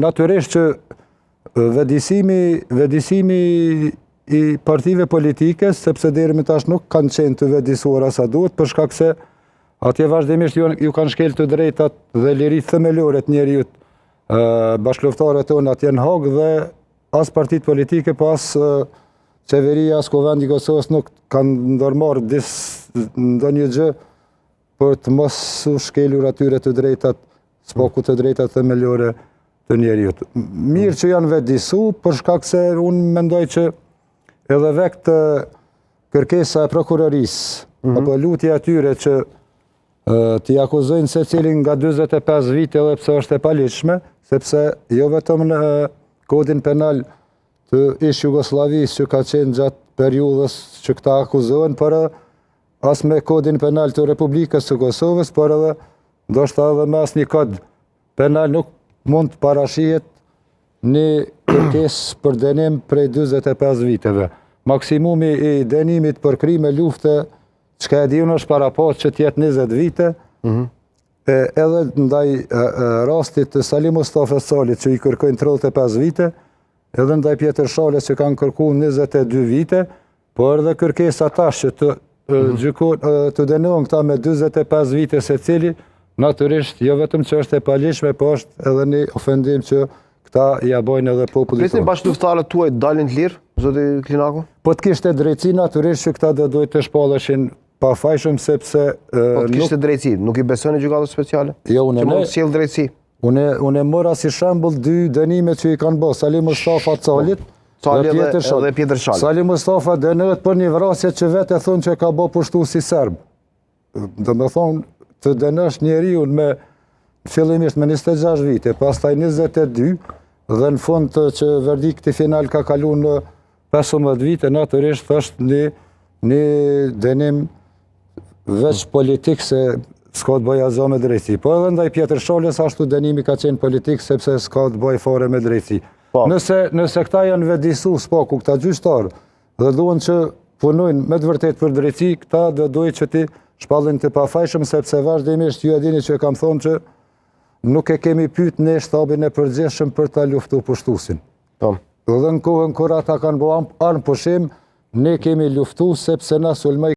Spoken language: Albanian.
Natyrisht që vedisimi i partive politike, sepse deri më tash nuk kanë qenë të vedisuara sa duhet, për shkak se atje vazhdimisht ju kanë shkel të drejtat dhe lirit themelore të njeriut. Bashkëluftare tonë atje në Hag dhe as partit politike, pas qeveria, as Kuvendi i Kosovës nuk kanë ndërmarrë ndonjë gjë për të mos u shkelur atyre të drejtat, s'paku të drejtat themelore të njeriut. Mirë që janë vedisu, për shkak se unë mendoj që edhe vekt kërkesa e prokurorisë, apo lutja atyre që t'i akuzojnë se cilin nga 25 vite edhe pse është e paligjshme, sepse jo vetëm në kodin penal të ish Jugosllavisë që ka qenë gjatë periudhës që këta akuzohen, por as me kodin penal të Republikës së Kosovës, por edhe ndoshta edhe me asnjë kod penal nuk mund të parashihet një kërkesë për dënim prej 45 viteve. Maksimumi i dënimit për krime lufte, çka e diun është parapoq që t'jetë 20 vite, edhe ndaj rastit të Sali Mustafa Salit që i kërkojnë 35 vite, edhe ndaj Pjetër Shalës që kanë kërkuar 22 vite, por edhe kërkesa tash që të dënohen këta me 45 vite secili, natyrisht jo vetëm që është e paligjshme, por është edhe një ofendim që këta ja bojnë edhe popullit. Prisni bashkëluftëtarët tuaj dalin të lirë, zoti Klinaku? Po të kishte drejtësi, natyrisht që këta do duhet të shpalleshin pafajshëm, sepse po të kishte drejtësi, nuk i besoni gjykatës speciale? Jo, që mund të sjellë drejtësi. Unë mora si shembull dy dënimet që i kanë bërë Sali Mustafa Calit dhe Pjetër Shalli. Sali Mustafa dënohet për një vrasje që vetë e thonë që ka bërë pushtuesi serb. Domethënë të dënosh njeriu me fillimisht me 26 vite, pastaj 22 dhe në fund që verdikti final ka kaluar në 15 vite, natyrisht është një dënim veç politik, se s'ka të bëj asgjë me drejtësi. Po edhe ndaj Pjetër Shalës ashtu dënimi ka qenë politik, sepse s'ka të bëj fare me drejtësi. Nëse këta janë vedisu s'paku, këta gjyqtarë, dhe duhen që punojnë me të vërtet për drejtësi, këta dhe duhet që ti shpallin të pafajshëm, sepse vazhdimisht ju e dini që kam thonë që nuk e kemi pyet ne shtabin e përgjithshëm për ta luftu pushtuesin. Dhe në kohën kur ata kanë bërë armë pushim, ne kemi luftu sepse na sulmoi